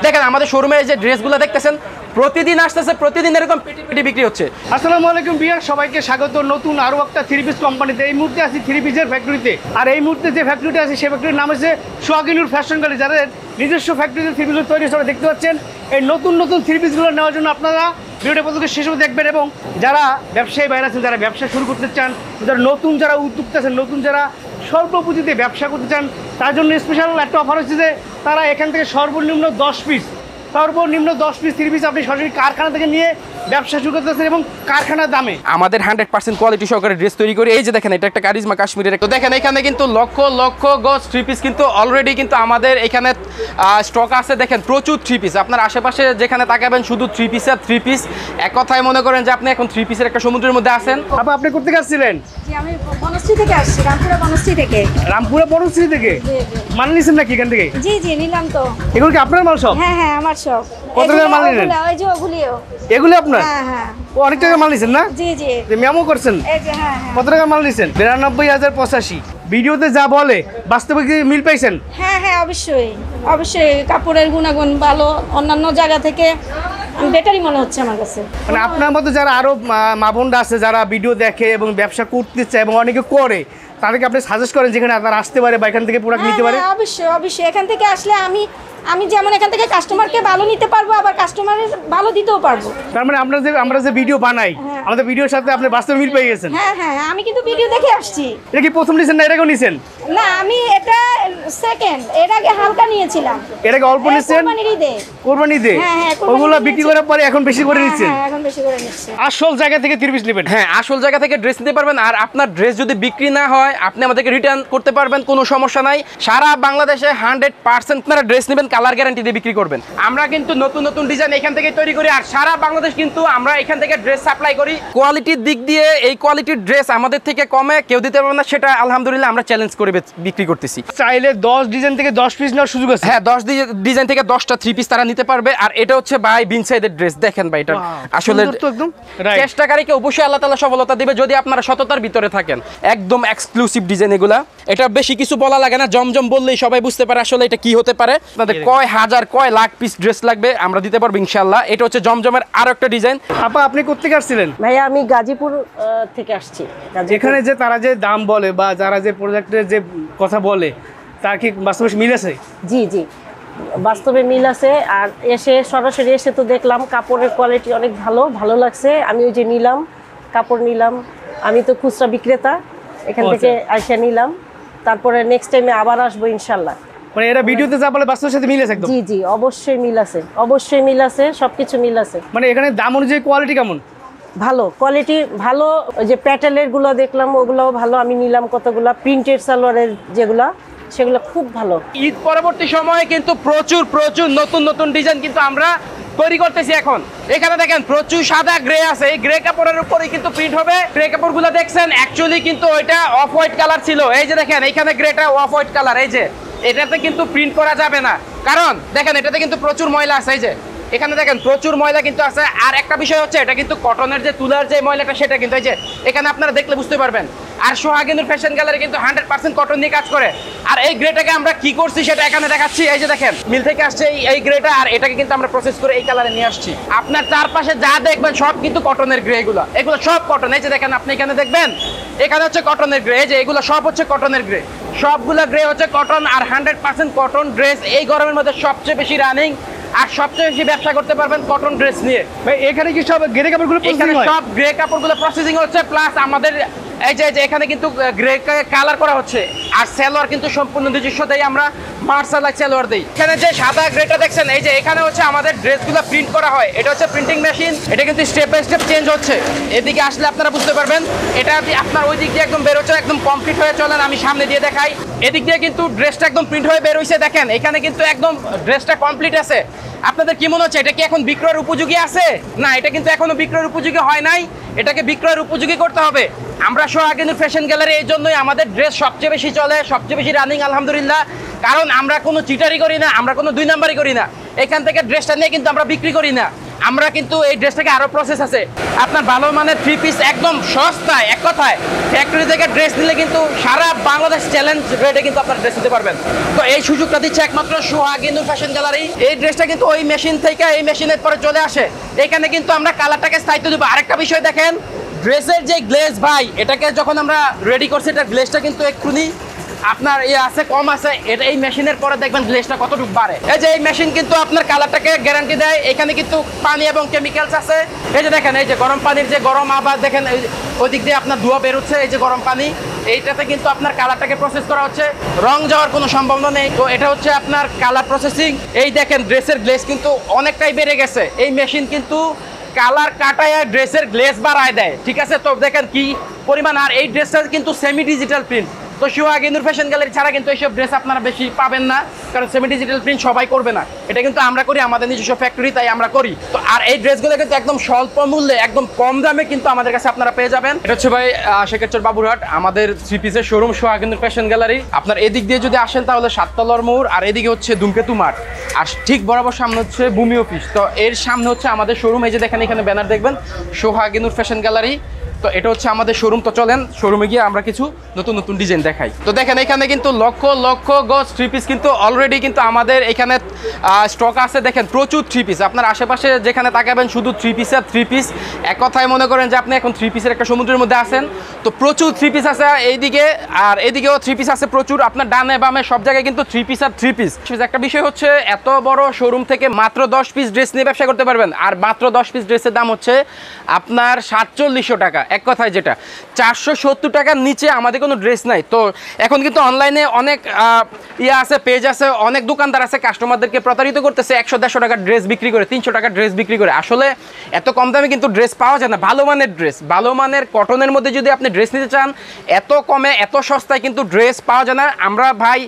দেখেন আমাদের শোরুমে যে ড্রেসগুলো দেখতেছেন প্রতিদিন আসতেছে, প্রতিদিন এরকম পেটি বিক্রি হচ্ছে। আসসালামু আলাইকুম ভিউয়ার, সবাইকে স্বাগত নতুন আরো একটা থ্রি পিস কোম্পানিতে। এই মুহূর্তে আছি থ্রি পিসের ফ্যাক্টরিতে। আর এই মুহূর্তে যে ফ্যাক্টরিতে আছে সেই ফ্যাক্টরির নাম হচ্ছে সোহাগিনুর ফ্যাশন গ্যালারি, যাদের নিজস্ব ফ্যাক্টরিতে থ্রি পিসগুলো তৈরি হচ্ছে। দেখতে পাচ্ছেন এই নতুন নতুন থ্রি পিসগুলো নেওয়ার জন্য আপনারা ভিডিওটা পর্যন্ত শেষ পর্যন্ত দেখবেন। এবং যারা ব্যবসায়ী বাইরে আছেন, যারা ব্যবসা শুরু করতে চান, যারা নতুন যারা উদ্যোক্তা আছেন, নতুন যারা স্বল্প পুঁজিতে ব্যবসা করতে চান, তার জন্য স্পেশাল একটা অফার হচ্ছে যে তারা এখান থেকে সর্বনিম্ন 10 পিস থ্রি পিস আপনি সরাসরি কারখানা থেকে নিয়ে ব্যবসা শুরু করতেছেন এবং কারখানার দামে। আমাদের 100% কোয়ালিটি সহকারে ড্রেস তৈরি করি। এই যে দেখেন এটা একটা কারিজমা কাশ্মীরের, তো দেখেন এখানে কিন্তু লক্ষ লক্ষ গজ থ্রি পিস কিন্তু অলরেডি কিন্তু আমাদের এখানে স্টক আছে। দেখেন প্রচুর থ্রি পিস, আপনার আশেপাশে যেখানে তাকাবেন শুধু থ্রি পিস আর থ্রি পিস। এক কথায় মনে করেন যে আপনি এখন থ্রি পিসের একটা সমুদ্রের মধ্যে আছেন। আপনি কোথেকে আসছিলেন? আমি বনশ্রী থেকে আসছি, রামপুরা বনশ্রী থেকে। রামপুরা বনশ্রী থেকে মাল নিছেন নাকি এখান থেকে? জি জি নিলাম তো। এগুলো কি আপনার মাল সব? হ্যাঁ হ্যাঁ আমার সব। কত টাকা মাল নিলেন? ওই যে ওগুলিও। এগুলো আপনার? হ্যাঁ হ্যাঁ। অনেক টাকা মাল নিছেন না? জি জি। মেমো করছেন? এই যে হ্যাঁ হ্যাঁ। কত টাকা মাল নিছেন? 92,085। ভিডিওতে যা বলে বাস্তবে কি মিল পাইছেন? হ্যাঁ হ্যাঁ অবশ্যই অবশ্যই, কাপড়ের গুণাগুণ ভালো, অন্যান্য জায়গা থেকে বেটারই মনে হচ্ছে আমার কাছে। মানে আপনার মতো যারা আরো মা বোনরা আছে যারা ভিডিও দেখে এবং ব্যবসা করতে চায় এবং অনেকে করে, তাদেরকে আপনি সাজেস্ট করেন যেখানে আপনারা আসতে পারে বা এখান থেকে প্রোডাক্ট নিতে পারে? হ্যাঁ অবশ্যই অবশ্যই, এখান থেকে আসলে আমি যেমন এখান থেকে কাস্টমারকে ভালো নিতে পারবো, আবার কাস্টমারের ভালো দিতেও পারবো। তার মানে আমরা যে ভিডিও বানাই, আমাদের ভিডিওর সাথে আপনি বাস্তবে মিল পেয়ে গেছেন। হ্যাঁ হ্যাঁ, আমি কিন্তু ভিডিও দেখে আসছি। এটা কি প্রথম নিছেন না এটাকেও নিছেন? না আমি এটা সেকেন্ড, এর আগে হালকা নিয়েছিলাম। এটাকে অল্প নিছেন কোরবানি দে, হ্যাঁ হ্যাঁ, ওগুলো বিক্রি করার পরে এখন বেশি করে নিচ্ছেন। হ্যাঁ এখন বেশি করে নিচ্ছি। আসল জায়গা থেকে 30 পিস নেবেন? হ্যাঁ আসল জায়গা থেকে ড্রেস নিতে পারবেন। আর আপনার ড্রেস যদি বিক্রি না হয় আপনি আমাদেরকে রিটার্ন করতে পারবেন, কোনো সমস্যা নাই। সারা বাংলাদেশে 100% আপনারা ড্রেস নেবেন, কালার গ্যারান্টি দিয়ে বিক্রি করবেন। আমরা কিন্তু নতুন নতুন ডিজাইন এখান থেকে তৈরি করি, আর সারা বাংলাদেশ কিন্তু আমরা এখান থেকে ড্রেস সাপ্লাই করি। কোয়ালিটির দিক দিয়ে এই কোয়ালিটির ড্রেস আমাদের থেকে কমে কেউ দিতে পারবে না, সেটা আলহামদুলিল্লাহ আমরা চ্যালেঞ্জ করে বিক্রি করতেছি। চাইলে 10 ডিজাইন থেকে 10 পিস নেওয়ার সুযোগ আছে। হ্যাঁ 10 ডিজাইন থেকে 10টা থ্রি পিস তারা নিতে পারবে। আর এটা হচ্ছে ভাই বিন সাইদের ড্রেস, দেখেন ভাই এটা আসলে একদম চেষ্টাকারীকে অবশ্যই আল্লাহ তাআলা সফলতা দিবে যদি আপনারা সততার ভিতরে থাকেন। একদম এক্সক্লুসিভ ডিজাইন এগুলা, এটা বেশি কিছু বলা লাগে না, জমজম বললেই সবাই বুঝতে পারে আসলে এটা কি হতে পারে। আপনাদের কয় হাজার কয় লাখ পিস ড্রেস লাগবে আমরা দিতে পারবো ইনশাআল্লাহ। এটা হচ্ছে জমজমের আরো একটা ডিজাইন। আপা আপনি কোথেকে আসছিলেন? ভাইয়া আমি গাজীপুর থেকে আসছি। এখানে যে তারা যে দাম বলে বা যারা যে প্রোডাক্টের যে কথা বলে, তার কি বাস্তবে মিল আছে? জি জি বাস্তবে মিল আছে। আর সরাসরি এসে তো দেখলাম কাপড়ের কোয়ালিটি অনেক ভালো লাগছে। আমি ওই যে নিলাম, কাপড় নিলাম। আমি তো খুচরা বিক্রেতা, এখান থেকে আইসা নিলাম। তারপরে নেক্সট টাইমে আবার আসবো ইনশাল্লাহ। মানে এটা ভিডিওতে যা বলে বাস্তবের সাথে মিল আছে একদম? জি জি অবশ্যই মিল আছে, অবশ্যই মিল আছে, সবকিছু মিল আছে। মানে এখানে দাম অনুযায়ী কোয়ালিটি কেমন? ভালো কোয়ালিটি, ভালো। ওই যে প্যাটেলের গুলো দেখলাম ওগুলোও ভালো, আমি নিলাম কতগুলা। প্রিন্টেড সালোয়ারের যেগুলা সেগুলো খুব ভালো। ঈদ পরবর্তী সময়ে কিন্তু প্রচুর নতুন নতুন ডিজাইন কিন্তু আমরা তৈরি করতেছি এখন। এখানে দেখেন প্রচুর সাদা গ্রে আছে, এই গ্রে কাপড়ের উপরেই কিন্তু প্রিন্ট হবে। গ্রে কাপড়গুলো দেখছেন অ্যাকচুয়ালি কিন্তু ওইটা অফ হোয়াইট কালার ছিল। এই যে দেখেন এইখানে গ্রেটা অফ হোয়াইট কালার, এই যে এটাতে কিন্তু প্রিন্ট করা যাবে না, কারণ দেখেন এটাতে কিন্তু প্রচুর ময়লা আছে। এই যে এখানে দেখেন প্রচুর ময়লা কিন্তু আছে। আর একটা বিষয় হচ্ছে এটা কিন্তু কটনের যে তুলার যে ময়লাটা সেটা কিন্তু এই যে এখানে আপনারা দেখলে বুঝতে পারবেন। আর সোহাগিনুর ফ্যাশন গ্যালারি কিন্তু 100% কটন নিয়ে কাজ করে। আর এই গ্রেটাকে আমরা কি করছি সেটা এখানে দেখাচ্ছি। এই যে দেখেন মিল থেকে আসছে এই গ্রেটা, আর এটাকে কিন্তু আমরা প্রসেস করে এই কালারে নিয়ে আসছি। আপনার চারপাশে যা দেখবেন সব কিন্তু কটনের গ্রে, এগুলো সব কটন। এই যে দেখেন আপনি এখানে দেখবেন এখানে হচ্ছে কটনের গ্রে, এই যে এগুলো সব হচ্ছে কটনের গ্রে, সবগুলো গ্রে হচ্ছে কটন। আর 100% কটন ড্রেস এই গরমের মধ্যে সবচেয়ে বেশি রানিং আর সবচেয়ে বেশি ব্যবসা করতে পারবেন কটন ড্রেস নিয়ে। ভাই এখানে কি সব গ্রে কাপড়গুলো এখানে সব গ্রে কাপড়গুলো প্রসেসিং হচ্ছে, প্লাস আমাদের এই যে এখানে কিন্তু গ্রে কালার করা হচ্ছে। আর সালোয়ার কিন্তু সম্পূর্ণ নিজস্ব দেই আমরা, মার্শালাই সালোয়ার দেই। এখানে যে সাদা গ্রেটা দেখছেন এই যে এখানে হচ্ছে আমাদের ড্রেসগুলো প্রিন্ট করা হয়। এটা হচ্ছে প্রিন্টিং মেশিন, এটা কিন্তু স্টেপ বাই স্টেপ চেঞ্জ হচ্ছে। এদিকে আসলে আপনারা বুঝতে পারবেন। এটা আপনার ওই দিক দিয়ে একদম বের হচ্ছে, একদম কমপ্লিট হয়ে চলেন আমি সামনে দিয়ে দেখাই। এদিক দিয়ে কিন্তু ড্রেসটা একদম প্রিন্ট হয়ে বের হয়েছে, দেখেন এখানে কিন্তু একদম ড্রেসটা কমপ্লিট আছে। আপনাদের কি মনে হচ্ছে এটা কি এখন বিক্রয়ের উপযোগী আছে? না, এটা কিন্তু এখনো বিক্রয়ের উপযোগী হয় নাই, এটাকে বিক্রয়ের উপযোগী করতে হবে। আমরা সোহাগিনুর ফ্যাশন গ্যালারি এই জন্যই আমাদের ড্রেস সবচেয়ে বেশি চলে, সবচেয়ে বেশি রানিং আলহামদুলিল্লাহ। কারণ আমরা কোনো চিটারি করি না, আমরা কোনো দুই নাম্বারই করি না। এখান থেকে ড্রেসটা নিয়ে কিন্তু আমরা বিক্রি করি না, আমরা কিন্তু এই ড্রেসটাকে আরো প্রসেস আছে। আপনার ভালো মানের 3 পিস একদম সস্তায়, এক কথায় ফ্যাক্টরি থেকে ড্রেস নিলে কিন্তু সারা বাংলাদেশ চ্যালেঞ্জ রেটে কিন্তু আপনার ড্রেস নিতে পারবেন। তো এই সুযোগটা দিচ্ছে একমাত্র সোহাগ ইনু ফ্যাশন গ্যালারি। এই ড্রেসটা কিন্তু ওই মেশিন থেকে এই মেশিনের পরে চলে আসে, এখানে কিন্তু আমরা কালারটাকে স্থায়িত্ব দেবো। আরেকটা বিষয় দেখেন, ড্রেসের যে গ্লেজ ভাই, এটাকে যখন আমরা রেডি করছি এটার গ্লেজটা কিন্তু একটুনি আপনার আছে কম আছে, এটা এই মেশিনের পরে দেখবেন গ্লেজটা কতটুকু বাড়ে। এই যে এই মেশিন কিন্তু আপনার কালারটাকে গ্যারান্টি দেয়। এখানে কিন্তু পানি এবং কেমিক্যালস আছে। এই যে দেখেন, এই যে গরম পানির যে গরম আবার দেখেন ওই দিক দিয়ে আপনার ধোঁয়া বেরোচ্ছে, এই যে গরম পানি, এইটাতে কিন্তু আপনার কালারটাকে প্রসেস করা হচ্ছে, রং যাওয়ার কোনো সম্ভাবনা নেই। তো এটা হচ্ছে আপনার কালার প্রসেসিং। এই দেখেন ড্রেসের গ্লেজ কিন্তু অনেকটাই বেড়ে গেছে। এই মেশিন কিন্তু কালার কাটায় ড্রেসের গ্লেজ বাড়ায় দেয়, ঠিক আছে? তো দেখেন কি পরিমাণ। আর এই ড্রেসটা কিন্তু সেমি ডিজিটাল প্রিন্ট। তো সোহাগ ইনুর ফ্যাশন গ্যালারি ছাড়া কিন্তু এইসব ড্রেস আপনারা বেশি পাবেন না, কারণ সেমি ডিজিটাল প্রিন্ট সবাই করবে না। এটা কিন্তু আমরা করি, আমাদের নিজস্ব ফ্যাক্টরি, তাই আমরা করি। তো আর এই ড্রেসগুলো কিন্তু একদম স্বল্প মূল্যে, একদম কম দামে কিন্তু আমাদের কাছে আপনারা পেয়ে যাবেন। এটা হচ্ছে ভাই শেখেরচর বাবুরহাট, আমাদের 3 পিসের শোরুম সোহাগ ইনুর ফ্যাশন গ্যালারি। আপনার এদিক দিয়ে যদি আসেন তাহলে 7 তলার মোড়, আর এদিকে হচ্ছে ধূমকেতু মাঠ, আর ঠিক বরাবর সামনে হচ্ছে ভূমি অফিস। তো এর সামনে হচ্ছে আমাদের শোরুম। এই যে দেখেন এখানে ব্যানার দেখবেন সোহাগ ইনুর ফ্যাশন গ্যালারি। তো এটা হচ্ছে আমাদের শোরুম। তো চলেন শোরুমে গিয়ে আমরা কিছু নতুন নতুন ডিজাইন দেখাই। তো দেখেন এখানে কিন্তু লক্ষ লক্ষ গজ 3 পিস কিন্তু অলরেডি কিন্তু আমাদের এখানে স্টক আছে। দেখেন প্রচুর 3 পিস, আপনার আশেপাশে যেখানে তাকাবেন শুধু 3 পিস আর 3 পিস। এক কথায় মনে করেন যে আপনি এখন 3 পিসের একটা সমুদ্রের মধ্যে আছেন। তো প্রচুর 3 পিস আছে এইদিকে, আর এদিকেও 3 পিস আছে প্রচুর। আপনার ডানে বামে সব জায়গায় কিন্তু 3 পিস আর 3 পিস। একটা বিষয় হচ্ছে এত বড় শোরুম থেকে মাত্র 10 পিস ড্রেস নিয়ে ব্যবসা করতে পারবেন, আর মাত্র 10 পিস ড্রেসের দাম হচ্ছে আপনার 4700 টাকা। এক কথায় যেটা 470 টাকার নিচে আমাদের কোনো ড্রেস নাই। তো এখন কিন্তু অনলাইনে অনেক আছে, পেজ আছে, অনেক দোকানদার আছে, কাস্টমারদেরকে প্রতারিত করতেছে 100-150 টাকার ড্রেস বিক্রি করে, 300 টাকার ড্রেস বিক্রি করে। আসলে এত কম দামে কিন্তু ড্রেস পাওয়া যায় না। ভালো মানের ড্রেস, ভালো মানের কটনের মধ্যে যদি আপনি ড্রেস নিতে চান, এত কমে এত সস্তায় কিন্তু ড্রেস পাওয়া যায় না। আমরা ভাই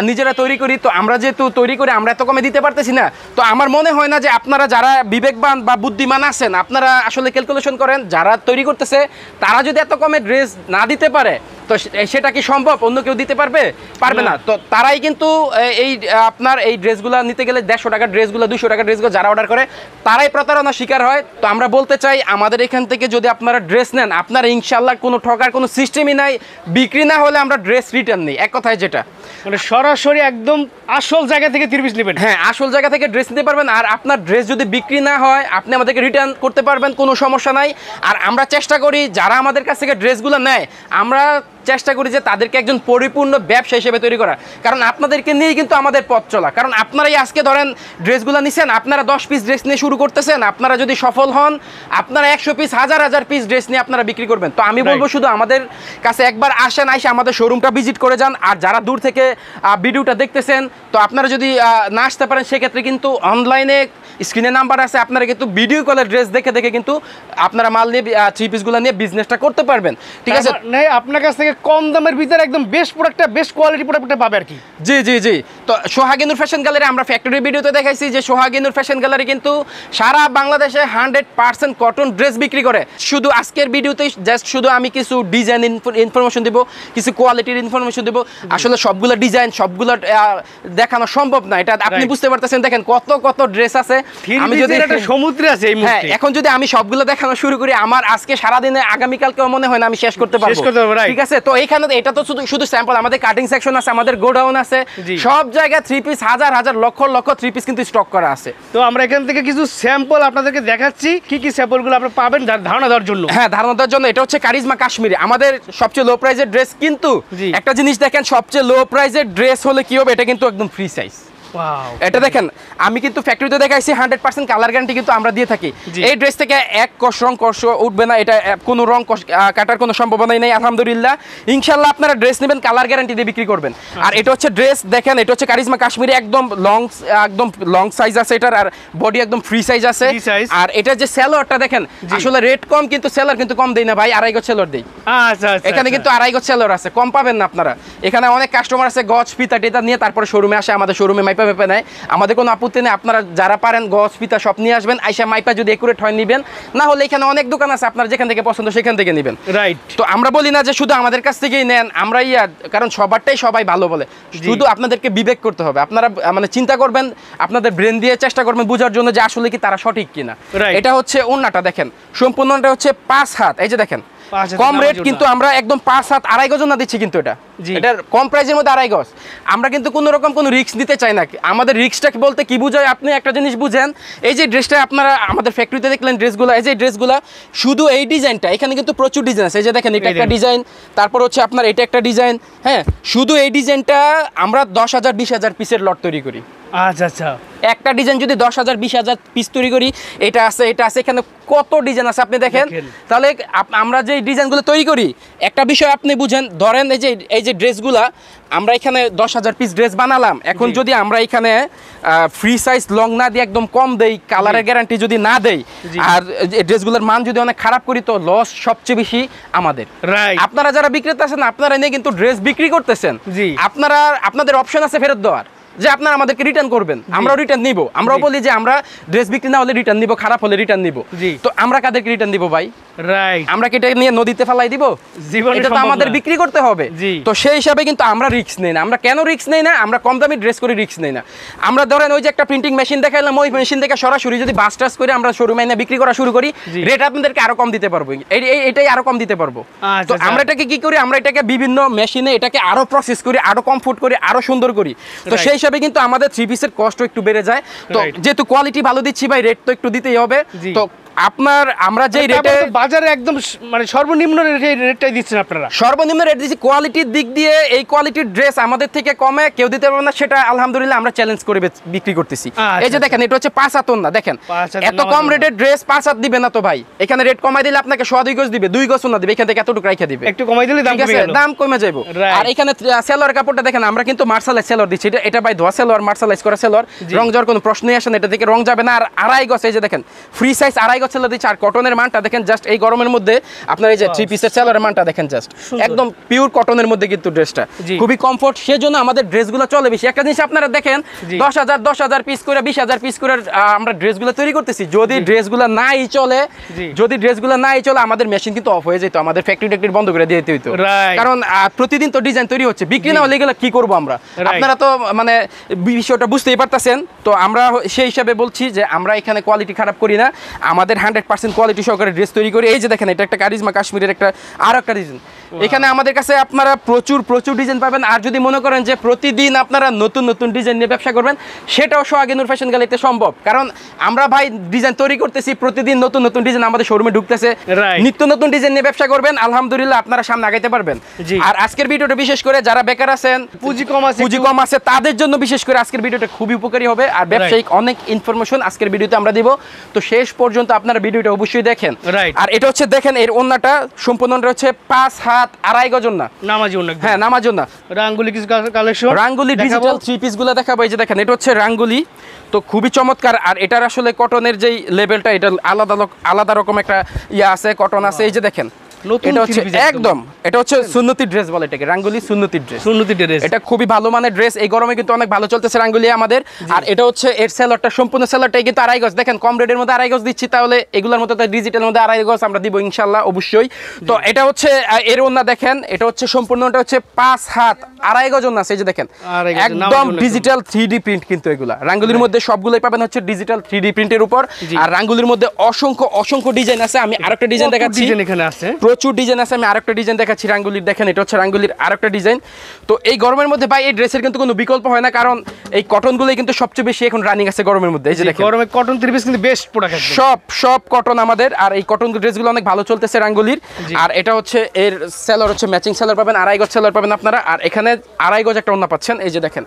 নিজেরা তৈরি করি, তো আমরা যেহেতু তৈরি করি আমরা এত কমে দিতে পারতেছি না। তো আমার মনে হয় না যে আপনারা যারা বিবেকবান বা বুদ্ধিমান আছেন, আপনারা আসলে ক্যালকুলেশন করেন, যারা তৈরি করতেছে তারা যদি এত কমে ড্রেস না দিতে পারে, তো সেটা কি সম্ভব? অন্য কেউ দিতে পারবে? পারবে না। তো তারাই কিন্তু এই আপনার এই ড্রেসগুলো নিতে গেলে 150 টাকার ড্রেসগুলো, 200 টাকার ড্রেসগুলো যারা অর্ডার করে তারাই প্রতারণার শিকার হয়। তো আমরা বলতে চাই, আমাদের এখান থেকে যদি আপনারা ড্রেস নেন, আপনারা ইনশাল্লাহ কোনো ঠকার কোনো সিস্টেমই নাই। বিক্রি না হলে আমরা ড্রেস রিটার্ন নেই, এক কথায় যেটা। মানে সরাসরি একদম আসল জায়গা থেকে 3 পিস নেবেন। হ্যাঁ, আসল জায়গা থেকে ড্রেস নিতে পারবেন। আর আপনার ড্রেস যদি বিক্রি না হয়, আপনি আমাদেরকে রিটার্ন করতে পারবেন, কোনো সমস্যা নাই। আর আমরা চেষ্টা করি যারা আমাদের কাছ থেকে ড্রেসগুলো নেয়, আমরা চেষ্টা করি যে তাদেরকে একজন পরিপূর্ণ ব্যবসা হিসেবে তৈরি করা, কারণ আপনাদেরকে নিয়েই কিন্তু আমাদের পথ চলা। কারণ আপনারাই আজকে ধরেন ড্রেসগুলো নিছেন, আপনারা 10 পিস ড্রেস নিয়ে শুরু করতেছেন, আপনারা যদি সফল হন, আপনারা 100 পিস, হাজার পিস ড্রেস নিয়ে আপনারা বিক্রি করবেন। তো আমি বলবো শুধু আমাদের কাছে একবার আসেন, আইসে আমাদের শোরুমটা ভিজিট করে যান। আর যারা দূর থেকে ভিডিওটা দেখতেছেন, তো আপনারা যদি না আসতে পারেন, সেক্ষেত্রে কিন্তু অনলাইনে স্ক্রিনে নাম্বার আছে, আপনারা কিন্তু ভিডিও কলের ড্রেস দেখে দেখে কিন্তু আপনারা মাল নিয়ে 3 পিসগুলো নিয়ে বিজনেসটা করতে পারবেন, ঠিক আছে? আপনার কাছ থেকে কম দামের ভিতরে একদম বেস্ট প্রোডাক্টটা, বেস্ট কোয়ালিটি প্রোডাক্টটা পাবে আর কি। জি জি জি। তো সোহাগ ইনুর ফ্যাশন গ্যালারি, আমরা ফ্যাক্টরি ভিডিওতে দেখাইছি যে সোহাগ ইনুর ফ্যাশন গ্যালারি কিন্তু সারা বাংলাদেশে 100% কটন ড্রেস বিক্রি করে। শুধু আজকের ভিডিওতে জাস্ট শুধু আমি কিছু ডিজাইন ইনফরমেশন দিব, কিছু কোয়ালিটির ইনফরমেশন দিব। আসলে সবগুলো ডিজাইন সবগুলো দেখানো সম্ভব না, এটা আপনি বুঝতে পারতেছেন। দেখেন কত কত ড্রেস আছে, আমি যদি একটা সমুদ্রে আছে এই মুহূর্তে, এখন যদি আমি সবগুলো দেখানো শুরু করি, আমার আজকে সারা দিনে আগামীকালকেও মনে হয় না আমি শেষ করতে পারবো, ঠিক আছে? তো এখানে এটা তো শুধু স্যাম্পল, আমাদের কাটিং সেকশন আছে, আমাদের গোডাউন আছে, সব জায়গায় 3 পিস হাজার লক্ষ 3 পিস কিন্তু স্টক করা আছে। তো আমরা এখান থেকে কিছু স্যাম্পল আপনাদেরকে দেখাচ্ছি, কি স্যাম্পলগুলো আপনারা পাবেন ধারণা দেওয়ার জন্য। হ্যাঁ, ধারণা দেওয়ার জন্য। এটা হচ্ছে কারিজমা কাশ্মীরি, আমাদের সবচেয়ে লো প্রাইজের ড্রেস। কিন্তু একটা জিনিস দেখেন, সবচেয়ে লো প্রাইজের ড্রেস হলে কি হবে, এটা কিন্তু একদম ফ্রি সাইজ। এটা দেখেন, আমি কিন্তু ফ্যাক্টরিতে দেখাইছি 100% কালার গ্যারান্টি কিন্তু আমরা দিয়ে থাকি। এই ড্রেস থেকে এক কষ রং কষ উঠবে না, এটা কোনো রং কাটার কোনো সম্ভাবনাই নেই আলহামদুলিল্লাহ। ইনশাল্লাহ আপনারা ড্রেস নেবেন, কালার গ্যারান্টি দিয়ে বিক্রি করবেন। আর এটা হচ্ছে ড্রেস, দেখেন এটা হচ্ছে কারিজমা কাশ্মীরি, একদম লং সাইজ আছে এটার, আর বডি একদম ফ্রি সাইজ আছে। আর এটা যে সেলরটা দেখেন, আসলে রেট কম কিন্তু সেলর কিন্তু কম দেই না ভাই, 2.5 গজ সেলর দেই। আচ্ছা, এখানে কিন্তু 2.5 গজ সেলর আছে, কম পাবেন না আপনারা। এখানে অনেক কাস্টমার আছে গজ ফিতা টিতা নিয়ে তারপরে শোরুমে আসে, আমাদের শোরুমে মাইপা মাইপা মাইপা নেয়, আমাদের কোনো আপত্তি নেই। আপনারা যারা পারেন গজ ফিতা সব নিয়ে আসবেন, আইসা মাইপা যদি একুরেট হয় নিবেন, না হলে এখানে অনেক দোকান আছে, আপনার যেখান থেকে পছন্দ সেখান থেকে নেবেন। রাইট। তো আমরা বলি না যে শুধু আমাদের কাছ থেকেই নেন, আমরা কারণ সবারটাই সবাই ভালো বলে, শুধু আপনাদেরকে বিবেক করতে হবে। আপনারা মানে চিন্তা করবেন, আপনাদের ব্রেন দিয়ে চেষ্টা করবেন বোঝার জন্য যে আসলে কি তারা সঠিক কিনা। এটা হচ্ছে ওন্নাটা দেখেন, সম্পূর্ণটা হচ্ছে 5 হাত, এই যে দেখেন কম রেট, কিন্তু আমরা একদম 5 হাত 2.5 গজ না দিচ্ছি, কিন্তু এটার কম প্রাইসের মধ্যে 2.5 গজ। আমরা কিন্তু কোনো রকম কোনো রিস্ক নিতে চাই না। আমাদের রিস্কটা বলতে কি বুঝায়, আপনি একটা জিনিস বুঝেন, এই যে ড্রেসটা আপনারা আমাদের ফ্যাক্টরিতে দেখলেন ড্রেসগুলো, এই যে ড্রেসগুলো শুধু এই ডিজাইনটা, এখানে কিন্তু প্রচুর ডিজাইন আছে। এই যে দেখেন এটা একটা ডিজাইন, তারপর হচ্ছে আপনার এটা একটা ডিজাইন, হ্যাঁ, শুধু এই ডিজাইনটা আমরা 10,000 20,000 পিসের লট তৈরি করি। আচ্ছা আচ্ছা, একটা ডিজাইন যদি 10,000 20,000 পিস তৈরি করি, এটা আছে এটা আছে, এখানে কত ডিজাইন আছে আপনি দেখেন। তাহলে আমরা যে ডিজাইনগুলো তৈরি করি, একটা বিষয় আপনি বুঝেন, ধরেন এই যে ড্রেসগুলা আমরা এখানে 10,000 পিস ড্রেস বানালাম, এখন যদি আমরা এখানে ফ্রি সাইজ লং না দিয়ে একদম কম দেই, কালারের গ্যারান্টি যদি না দেই, আর ড্রেসগুলোর মান যদি অনেক খারাপ করি, তো লস সবচেয়ে বেশি আমাদের। আপনারা যারা বিক্রেতা আছেন, আপনারা নিয়ে কিন্তু ড্রেস বিক্রি করতেছেন, আপনাদের অপশন আছে ফেরত দেওয়ার, যে আপনারা আমাদেরকে রিটার্ন করবেন, আমরাও রিটার্ন নিব। আমরাও বলি যে আমরা ড্রেস বিক্রি না হলে রিটার্ন নিব, খারাপ হলে রিটার্ন নিব। তো আমরা কাদেরকে রিটার্ন দিব ভাই? রাইট। আমরা কি এটা নিয়ে নদীতে ফেলাই দিব? এটা তো আমাদের বিক্রি করতে হবে। তো সেই হিসাবে কিন্তু আমরা রিস্ক নেই না। আমরা কেন রিস্ক নেই না? আমরা কম দামি ড্রেস করে রিস্ক নেই না। আমরা ধরেন ওই যে একটা প্রিন্টিং মেশিন দেখাইলাম, ওই মেশিন থেকে সরাসরি যদি বাস টাস করে আমরা শোরুমে এনে বিক্রি করা শুরু করি, রেট আপনাদেরকে আরো কম দিতে পারবো, এটাই আরো কম দিতে পারবো। তো আমরা এটাকে কি করি, আমরা এটাকে বিভিন্ন মেশিনে এটাকে আরো প্রসেস করি, আরো কমফোর্ট করি, আরো সুন্দর করি। তো সেই হিসাবে কিন্তু আমাদের 3 পিসের কষ্ট একটু বেড়ে যায়। তো যেহেতু কোয়ালিটি ভালো দিচ্ছি ভাই, রেট তো একটু দিতেই হবে। তো আমরা যে রেটে বাজারে একদম মানে সর্বনিম্ন রেটটাই দিচ্ছেন আপনারা? সর্বনিম্ন রেট দিচ্ছি। কোয়ালিটির দিক দিয়ে এই কোয়ালিটির ড্রেস আমাদের থেকে কমে কেউ দিতে পারবে না, সেটা আলহামদুলিল্লাহ আমরা চ্যালেঞ্জ করে বিক্রি করতেছি। এই যে দেখেন, এটা হচ্ছে 5 হাত ওন্না, দেখেন এত কম রেটের ড্রেস 5 হাত দিবে না তো ভাই। এখানে রেট কমাই দিলে আপনাকে 2 গজ দিবে, 2 গজ ওন্না দিবে, এখান থেকে এতটুকু রাইখা দিবে, একটু কমাই দিলে দাম কমে যাবে। আর এখানে সেলোয়ার কাপড়টা দেখেন, আমরা কিন্তু মার্শালাইজ সেলোয়ার দিচ্ছি, এটা ভাই ধোয়া সেলোয়ার, মার্শালাইজ করা সেলোয়ার, রং যাওয়ার কোনো প্রশ্নই আসে না, এটা থেকে রং যাবে না। আর 2.5 গজ, এই যে দেখেন ফ্রি সাইজ 2.5 গজ সেলোয়ার দিচ্ছি। আর কটনের মানটা দেখেন, জাস্ট এই গরমের মধ্যে আপনার এই যে 3 পিসের সেলোয়ারের মানটা দেখেন, জাস্ট একদম পিওর কটনের মধ্যে কিন্তু ড্রেসটা খুবই কমফোর্ট, সেজন্য আমাদের ড্রেসগুলো চলে বেশি। একটা জিনিস আপনারা দেখেন, 10,000 পিস করে 20,000 পিস করে আমরা ড্রেসগুলো তৈরি করতেছি। যদি ড্রেসগুলো নাই চলে, আমাদের মেশিন কিন্তু অফ হয়ে যেত, আমাদের ফ্যাক্টরি বন্ধ করে দিয়ে দিতে হইতো। কারণ প্রতিদিন তো ডিজাইন তৈরি হচ্ছে, বিক্রি না হলে গেলে কি করবো আমরা? আপনারা তো মানে বিষয়টা বুঝতেই পারতেছেন। তো আমরা সেই হিসাবে বলছি যে আমরা এখানে কোয়ালিটি খারাপ করি না, আমাদের 100% কোয়ালিটি সহকারে ড্রেস তৈরি করি। এই যে দেখেন, এটা একটা কারিজমা কাশ্মীরের আর একটা ডিজাইন। এখানে আমাদের কাছে আপনারা প্রচুর ডিজাইন পাবেন। আর যদি মনে করেন যে প্রতিদিন আপনারা নতুন নতুন ডিজাইন নিয়ে ব্যবসা করবেন, সেটাও সোহাগী নূর ফ্যাশন গ্যালারিতে সম্ভব। কারণ আমরা ভাই ডিজাইন তৈরি করতেছি, প্রতিদিন নতুন নতুন ডিজাইন আমাদের শোরুমে ঢুকতেছে, নিত্য নতুন ডিজাইন নিয়ে ব্যবসা করবেন, আলহামদুলিল্লাহ আপনারা সামনে আগাইতে পারবেন। আর আজকের ভিডিওটা বিশেষ করে যারা বেকার আছেন, পুঁজি কম আছে, তাদের জন্য বিশেষ করে আজকের ভিডিওটা খুবই উপকারী হবে। আর ব্যবসায়িক অনেক ইনফরমেশন আজকের ভিডিওতে আমরা দিব, তো শেষ পর্যন্ত আপনারা ভিডিওটা অবশ্যই দেখেন। আর এটা হচ্ছে দেখেন, এর ওন্নাটা সম্পূর্ণটা হচ্ছে 5 হাত 2.5 গজ ওন্না, নামাজি ওন্না। হ্যাঁ, নামাজি ওন্না। রাঙ্গুলি কিছু কালেকশন, রাঙ্গুলি ডিজিটাল 3 পিস গুলো দেখাবো। এই যে দেখেন, এটা হচ্ছে রাঙ্গুলি, তো খুবই চমৎকার। আর এটার আসলে কটনের যেই লেভেলটা, এটা আলাদা রকম একটা আছে, কটন আছে। এই যে দেখেন, এটা হচ্ছে সুন্নতি ড্রেস বলে এটাকে, রাঙ্গুলি সুন্নতি ড্রেস। এটা খুবই ভালো মানের ড্রেস, এই গরমে কিন্তু অনেক ভালো চলতেছে রাঙ্গুলি আমাদের। আর এটা হচ্ছে এর সেলরটা, সম্পূর্ণ সেলরটাই কিন্তু 2.5 গজ। দেখেন কম রেটের মধ্যে 2.5 গজ দিচ্ছি, তাহলে এগুলোর মধ্যে ডিজিটাল মধ্যে 2.5 গজ আমরা দিব ইনশাআল্লাহ, অবশ্যই। তো এটা হচ্ছে এর ওন্না দেখেন, এটা হচ্ছে সম্পূর্ণটা হচ্ছে 5 হাত 2.5 গজ ওন্না। এই যে দেখেন, একদম ডিজিটাল 3D প্রিন্ট, কিন্তু এগুলা রাঙ্গুলির মধ্যে সবগুলোই পাবেন হচ্ছে ডিজিটাল 3D প্রিন্টের উপর। আর রাঙ্গুলির মধ্যে অসংখ্য ডিজাইন আছে। আমি আরেকটা ডিজাইন দেখাচ্ছি, এখানে আছে প্রচুর ডিজাইন আছে। আমি আরেকটা ডিজাইন দেখাচ্ছি রাঙ্গুলির, দেখেন এটা হচ্ছে রাঙ্গুলির আরেকটা ডিজাইন। তো এই গরমের মধ্যে ভাই এই ড্রেসের কিন্তু কোনো বিকল্প হয় না, কারণ এই কটনগুলোই কিন্তু সবচেয়ে বেশি এখন রানিং আছে গরমের মধ্যে। এই যে দেখেন, গরমে কটন 3 পিস কিন্তু বেস্ট প্রোডাক্ট, সব কটন আমাদের। আর এই কটন ড্রেসগুলো অনেক ভালো চলতেছে রাঙ্গুলির। আর এটা হচ্ছে এর সেলর হচ্ছে ম্যাচিং সেলর পাবেন, 2.5 গজ সেলর পাবেন আপনারা। আর এখানে 2.5 গজ একটা ওন্না পাচ্ছেন, এই যে দেখেন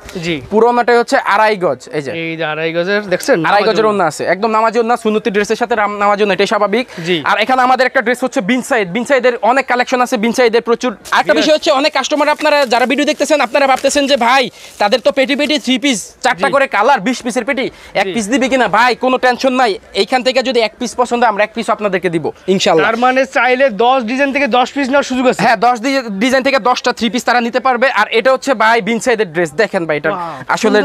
পুরো ওন্নাটাই হচ্ছে 2.5 গজ। এই যে 2.5 গজের দেখছেন, 2.5 গজের ওন্না আছে, একদম নামাজি ওন্না, সুন্নতি ড্রেসের সাথে নামাজি ওন্না, এটাই স্বাভাবিক। আর এখানে আমাদের একটা ড্রেস হচ্ছে বিন সাইড বিনসাইদের অনেক কালেকশন আছে, বিনসাইদের প্রচুর। আরেকটা বিষয় হচ্ছে অনেক কাস্টমার আপনারা যারা ভিডিও দেখতেছেন আপনারা ভাবতেছেন যে ভাই তাদের তো পেটি পেটি 3 পিস 4টা করে কালার 20 পিসের পেটি, এক পিস দিবে কিনা? ভাই কোনো টেনশন নাই, এইখান থেকে যদি এক পিস পছন্দ আমরা এক পিস আপনাদেরকে দিব ইনশাআল্লাহ। তার মানে চাইলে 10 ডিজাইন থেকে 10 পিস নেওয়ার সুযোগ আছে। হ্যাঁ 10 ডিজাইন থেকে 10টা 3 পিস তারা নিতে পারবে। আর এটা হচ্ছে ভাই বিনসাইদের ড্রেস, দেখেন ভাই এটা আসলে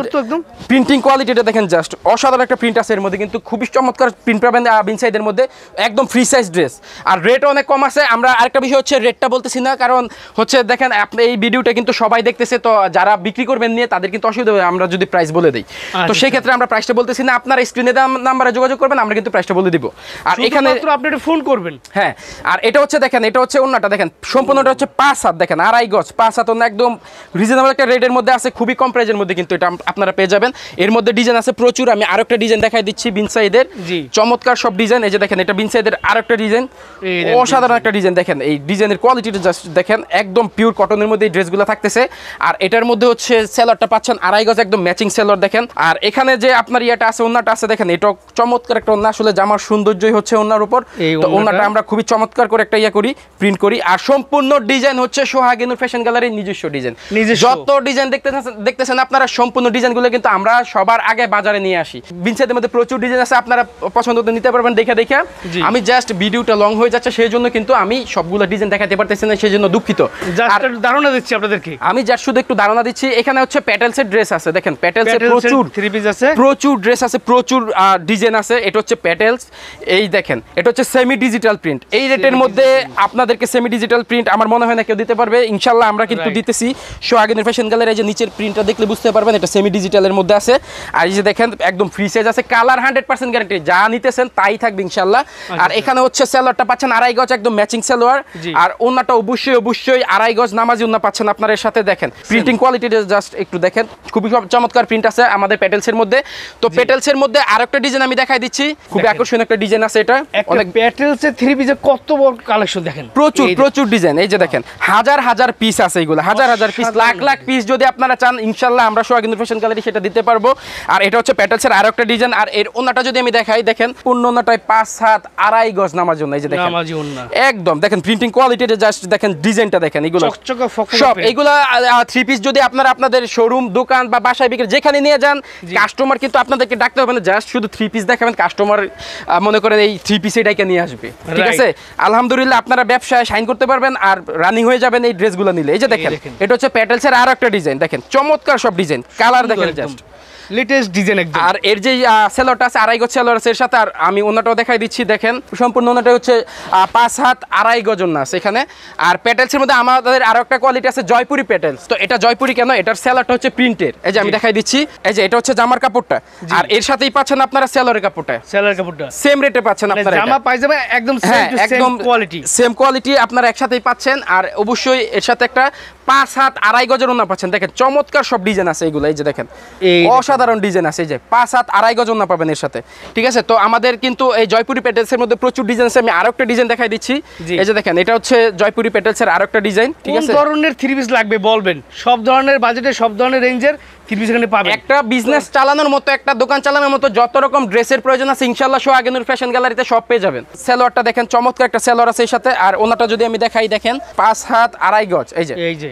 প্রিন্টিং কোয়ালিটিটা দেখেন, জাস্ট অসাধারণ একটা প্রিন্ট আছে এর মধ্যে, কিন্তু খুবই চমৎকার প্রিন্ট পাবেন বিনসাইদের মধ্যে, একদম ফ্রি সাইজ ড্রেস। আর রেট অনেক কম আছে। আমরা আরেকটা বিষয় হচ্ছে রেটটা বলতেছি না, কারণ হচ্ছে দেখেন আপনি এই ভিডিওটা কিন্তু সবাই দেখতেছে, তো যারা বিক্রি করবেন নিয়ে তাদের কিন্তু অসুবিধা হবে আমরা যদি প্রাইস বলে দিই। তো সেই ক্ষেত্রে আমরা প্রাইসটা বলতেছি না, আপনারা স্ক্রিনে নাম্বারে যোগাযোগ করবেন, আমরা কিন্তু প্রাইসটা বলে দিব। আর এখানে আপনি একটু ফোন করবেন। হ্যাঁ, আর এটা হচ্ছে দেখেন, এটা হচ্ছে ওন্নাটা দেখেন, সম্পূর্ণটা হচ্ছে 5 হাত, দেখেন 2.5 গজ 5 হাত ওন্না, একদম রিজনেবল একটা রেটের মধ্যে আছে, খুবই কম প্রাইসের মধ্যে কিন্তু এটা আপনারা পেয়ে যাবেন। এর মধ্যে ডিজাইন আছে প্রচুর। আমি আরেকটা ডিজাইন দেখাই দিচ্ছি বিনসাইদের, চমৎকার সব ডিজাইন। এই যে দেখেন এটা বিনসাইদের আরেকটা ডিজাইন, অসাধারণ একটা ডিজাইন। দেখেন এই ডিজাইনের কোয়ালিটিটা জাস্ট দেখেন, একদম পিওর কটনের মধ্যে এই ড্রেসগুলো থাকতেছে। আর এটার মধ্যে হচ্ছে সেলরটা পাচ্ছেন 2.5 গজ, একদম ম্যাচিং সেলর দেখেন। আর এখানে যে আপনার ইয়াটা আছে ওন্নাটা আছে দেখেন, এটা চমৎকার একটা ওন্না, আসলে জামার সৌন্দর্যই হচ্ছে ওন্নার উপর। তো ওন্নাটা আমরা খুবই চমৎকার করে একটা ইয়া করি, প্রিন্ট করি। আর সম্পূর্ণ ডিজাইন হচ্ছে সোহাগিনুর ফ্যাশন গ্যালারির নিজস্ব ডিজাইন। যত ডিজাইন দেখতেছেন আপনারা, সম্পূর্ণ ডিজাইনগুলো কিন্তু আমরা সবার আগে বাজারে নিয়ে আসি। বিনসাইদের মধ্যে প্রচুর ডিজাইন আছে, আপনারা পছন্দ করে নিতে পারবেন দেখে। আমি জাস্ট ভিডিওটা লং হয়ে যাচ্ছে সেই জন্য কিন্তু আমি সবগুলো ডিজাইন দেখাতে পারতেছি না, সেই জন্য দুঃখিত। আর ধারণা দিচ্ছি আপনাদেরকে, আমি জাস্ট শুধু একটু ধারণা দিচ্ছি। এখানে হচ্ছে প্যাটেলসের ড্রেস আছে, দেখেন প্যাটেলসের প্রচুর 3 পিস আছে, প্রচুর ড্রেস আছে, প্রচুর ডিজাইন আছে। এটা হচ্ছে প্যাটেলস, এই দেখেন এটা হচ্ছে সেমি ডিজিটাল প্রিন্ট। এই রেটের মধ্যে আপনাদেরকে সেমি ডিজিটাল প্রিন্ট আমার মনে হয় না কেউ দিতে পারবে, ইনশাআল্লাহ আমরা কিন্তু দিতেছি। সোহাগিনুর ফ্যাশন গ্যালারি, যে নিচের প্রিন্টটা দেখলে বুঝতে পারবেন এটা সেমি ডিজিটালের মধ্যে আছে। আর এই যে দেখেন একদম ফ্রি সাইজ আছে, কালার 100% গ্যারান্টি, যা নিতেছেন তাই থাকবে ইনশাআল্লাহ। আর এখানে হচ্ছে সালোয়ারটা পাচ্ছেন 2.5 গজ, একদম ম্যাচিং সালোয়ার। আর ওন্নাটা অবশ্যই 2.5 গজ নামাজি ওন্না পাচ্ছেন আপনার এর সাথে। দেখেন প্রিন্টিং কোয়ালিটিটা জাস্ট একটু দেখেন, খুবই চমৎকার প্রিন্ট আছে আমাদের প্যাটেলসের মধ্যে। তো প্যাটেলসের মধ্যে আরেকটা ডিজাইন আমি দেখাই দিচ্ছি, খুবই আকর্ষণীয় একটা ডিজাইন আছে। এটা অনেক প্যাটেলসের 3 পিসে কত বড় কালেকশন দেখেন, প্রচুর ডিজাইন। এই যে দেখেন হাজার পিস আছে, এগুলো হাজার পিস, লাখ পিস যদি আপনারা চান ইনশাআল্লাহ আমরা সোহাগিনুর ফ্যাশন গ্যালারি সেটা দিতে পারবো। আর এটা হচ্ছে প্যাটেলসের আরেকটা ডিজাইন। আর এর ওন্নাটা যদি আমি দেখাই, দেখেন পূর্ণ ওন্নাটায় 5 হাত 2.5 গজ নামাজি ওন্না। এই যে দেখেন নামাজি ওন্না, একদম দেখেন প্রিন্টিং কোয়ালিটিটা জাস্ট দেখেন, ডিজাইনটা দেখেন, এগুলো চকচকে সব এগুলা 3 পিস যদি আপনারা আপনাদের শোরুম দোকান বা বাসায় বিক্রি যেখানে নিয়ে যান, কাস্টমার কিন্তু আপনাদেরকে ডাকতে হবে না, জাস্ট শুধু 3 পিস দেখাবেন, কাস্টমার মনে করেন এই 3 পিসে ডাইকা নিয়ে আসবে। ঠিক আছে, আলহামদুলিল্লাহ আপনারা ব্যবসায় শাইন করতে পারবেন আর রানিং হয়ে যাবেন এই ড্রেসগুলো নিলে। এই যে দেখেন এটা হচ্ছে প্যাটেলসের আরো একটা ডিজাইন, দেখেন চমৎকার সব ডিজাইন, কালার দেখেন জাস্ট লেটেস্ট ডিজাইন একদম। আর এর যে সেলরটা আছে 2.5 গজ সেলর আছে এর সাথে। আর আমি ওন্নাটাও দেখাই দিচ্ছি, দেখেন সম্পূর্ণ ওন্নাটা হচ্ছে 5 হাত 2.5 গজ ওন্না আছে এখানে। আর প্যাটেলসের মধ্যে আমাদের আরো একটা কোয়ালিটি আছে জয়পুরি প্যাটেলস। তো এটা জয়পুরি কেন, এটার সেলরটা হচ্ছে প্রিন্টের। এই যে আমি দেখাই দিচ্ছি, এই যে এটা হচ্ছে জামার কাপড়টা, আর এর সাথেই পাচ্ছেন আপনারা সেলরের কাপড়টা, সেলরের কাপড়টা সেম রেটে পাচ্ছেন আপনারা। জামা পায়জামা একদম সেম কোয়ালিটি, সেম কোয়ালিটি আপনারা একসাথেই পাচ্ছেন। আর অবশ্যই এর সাথে একটা 5 হাত 2.5 গজের ওন্না পাচ্ছেন। দেখেন চমৎকার সব ডিজাইন আছে এগুলো, এই যে দেখেন অসাধারণ ডিজাইন আছে। এই যে 5 হাত 2.5 গজ ওন্না পাবেন এর সাথে। ঠিক আছে, তো আমাদের কিন্তু এই জয়পুরি প্যাটেলসের মধ্যে প্রচুর ডিজাইন আছে। আমি আরেকটা ডিজাইন দেখাই দিচ্ছি, এই যে দেখেন এটা হচ্ছে জয়পুরি প্যাটেলসের আরেকটা ডিজাইন। ঠিক আছে, কোন ধরনের 3 পিস লাগবে বলবেন, সব ধরনের বাজেটে সব ধরনের রেঞ্জের 3 পিস এখানে পাবেন। একটা বিজনেস চালানোর মতো, একটা দোকান চালানোর মতো যত রকম ড্রেসের প্রয়োজন আছে ইনশাআল্লাহ সোহাগিনুর ফ্যাশন গ্যালারিতে সব পেয়ে যাবেন। সেলোয়ারটা দেখেন চমৎকার একটা সেলোয়ার আছে এর সাথে। আর ওন্নাটা যদি আমি দেখাই, দেখেন 5 হাত 2.5 গজ। এই যে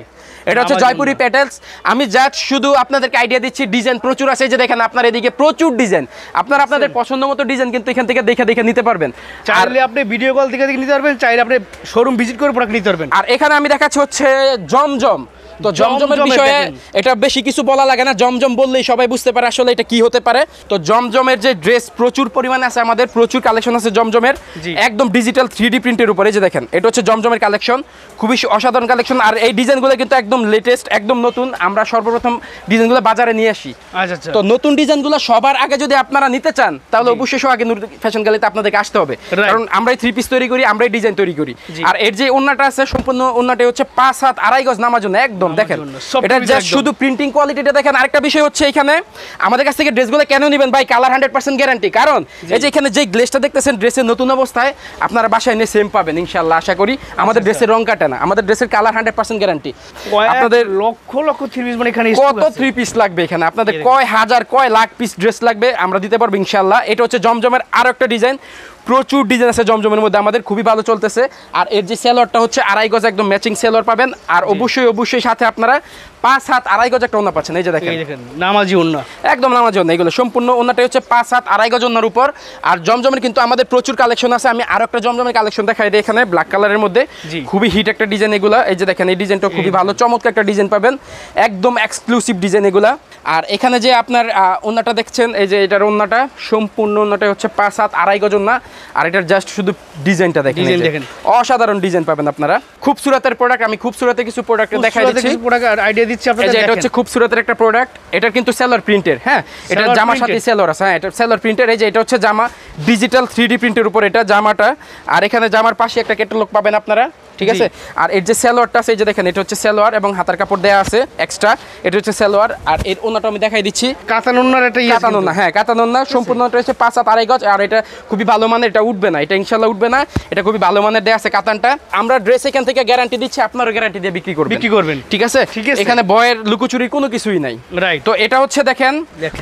এটা হচ্ছে জয়পুরি প্যাটেলস। আমি জাস্ট শুধু আপনাদেরকে আইডিয়া দিচ্ছি, ডিজাইন প্রচুর আছে। যে দেখেন আপনার এদিকে প্রচুর ডিজাইন, আপনারা আপনাদের পছন্দ মতো ডিজাইন কিন্তু এখান থেকে দেখে নিতে পারবেন। চাইলে আপনি ভিডিও কল থেকে নিতে পারবেন, চাইলে আপনি শোরুম ভিজিট করে প্রোডাক্ট নিতে পারবেন। আর এখানে আমি দেখাচ্ছি হচ্ছে জমজম। তো জমজমের বিষয়ে এটা বেশি কিছু বলা লাগে না, জমজম বললেই সবাই বুঝতে পারে আসলে এটা কি হতে পারে। তো জমজমের যে ড্রেস প্রচুর পরিমাণে আছে, আমাদের প্রচুর কালেকশন আছে জমজমের, একদম ডিজিটাল 3D প্রিন্টের উপরে। যে দেখেন এটা হচ্ছে জমজমের কালেকশন, খুবই অসাধারণ কালেকশন। আর এই ডিজাইনগুলো কিন্তু একদম লেটেস্ট, একদম নতুন, আমরা সর্বপ্রথম ডিজাইনগুলো বাজারে নিয়ে আসি। আচ্ছা, তো নতুন ডিজাইনগুলো সবার আগে যদি আপনারা নিতে চান তাহলে অবশ্যই সোহাগিনুর ফ্যাশন গ্যালারিতে আপনাদেরকে আসতে হবে, কারণ আমরাই 3 পিস তৈরি করি, আমরাই ডিজাইন তৈরি করি। আর এর যে ওন্নাটা আছে, সম্পূর্ণ ওন্নাটা হচ্ছে 5 হাত 2.5 গজ নামার জন্য, একদম দেখেন এটা জাস্ট শুধু প্রিন্টিং কোয়ালিটিটা দেখেন। আরেকটা বিষয় হচ্ছে এখানে আমাদের কাছ থেকে ড্রেসগুলো কেন নেবেন ভাই, কালার 100% গ্যারান্টি। কারণ এই যে এখানে যে গ্লেজটা দেখতেছেন ড্রেসের নতুন অবস্থায়, আপনারা বাসায় নিয়ে সেম পাবেন ইনশাআল্লাহ, আশা করি। আমাদের ড্রেসের রং কাটে না, আমাদের ড্রেসের কালার 100% গ্যারান্টি। আপনাদের লক্ষ 3 পিস মানে এখানে কত 3 পিস লাগবে এখানে, আপনাদের কয় হাজার কয় লাখ পিস ড্রেস লাগবে আমরা দিতে পারবো ইনশাআল্লাহ। এটা হচ্ছে জমজমের আরো একটা ডিজাইন, প্রচুর ডিজাইন আছে জমজমের মধ্যে, আমাদের খুবই ভালো চলতেছে। আর এর যে সেলোয়ারটা হচ্ছে 2.5 গজ একদম ম্যাচিং সেলোয়ার পাবেন। আর অবশ্যই সাথে আপনারা 5 হাত 2.5 গজ একটা ওন্না পাচ্ছেন। এই যে দেখেন নামাজি ওন্না, একদম নামাজি ওন্না, এগুলো সম্পূর্ণ ওন্নাটাই হচ্ছে 5 হাত 2.5 গজ ওন্নার উপর। আর জমজমের কিন্তু আমাদের প্রচুর কালেকশন আছে। আমি আরো একটা জমজমের কালেকশন দেখাই দিই এখানে, ব্ল্যাক কালারের মধ্যে খুবই হিট একটা ডিজাইন এগুলা। এই যে দেখেন এই ডিজাইনটা খুবই ভালো, চমৎকার একটা ডিজাইন পাবেন, একদম এক্সক্লুসিভ ডিজাইন এগুলা। আর এখানে যে আপনার ওন্নাটা দেখছেন, এই যে এটার ওন্নাটা সম্পূর্ণ ওন্নাটা হচ্ছে 5 হাত 2.5 গজ ওন্না। আর এটার জাস্ট শুধু ডিজাইনটা দেখেন, অসাধারণ ডিজাইন পাবেন আপনারা। খুবসুরতের প্রোডাক্ট, আমি খুবসুরতে কিছু প্রোডাক্ট দেখাই দিচ্ছি, কিছু প্রোডাক্ট আইডিয়া দিচ্ছি আপনাদের। এটা হচ্ছে খুবসুরতের একটা প্রোডাক্ট, এটার কিন্তু সেলর প্রিন্টের, হ্যাঁ এটা জামার সাথে সেলর আছে, হ্যাঁ এটা সেলর প্রিন্টের। এই যে এটা হচ্ছে জামা ডিজিটাল 3D প্রিন্টের উপর এটা জামাটা। আর এখানে জামার পাশে একটা ক্যাটালগ পাবেন আপনারা, ঠিক আছে। আর এর যে সালোয়ারটা আছে, এই যে দেখেন এটা হচ্ছে সালোয়ার এবং হাতার কাপড় দেয়া আছে এক্সট্রা, এটা হচ্ছে সালোয়ার। আর এর ওন্নাটা আমি দেখাই দিচ্ছি, কাতান ওন্নার একটা কাতান ওন্না, হ্যাঁ কাতান ওন্না সম্পূর্ণটা হচ্ছে 5 হাত 2.5 গজ। আর এটা খুবই ভালো মানের, এটা উঠবে না, এটা ইনশাআল্লাহ উঠবে না, এটা খুবই ভালো মানের দেয়া আছে কাতানটা। আমরা ড্রেস এখান থেকে গ্যারান্টি দিচ্ছি, আপনারও গ্যারান্টি দিয়ে বিক্রি করবেন, ঠিক আছে। এখানে বয়ের লুকোচুরির কোনো কিছুই নাই, রাইট। তো এটা হচ্ছে দেখেন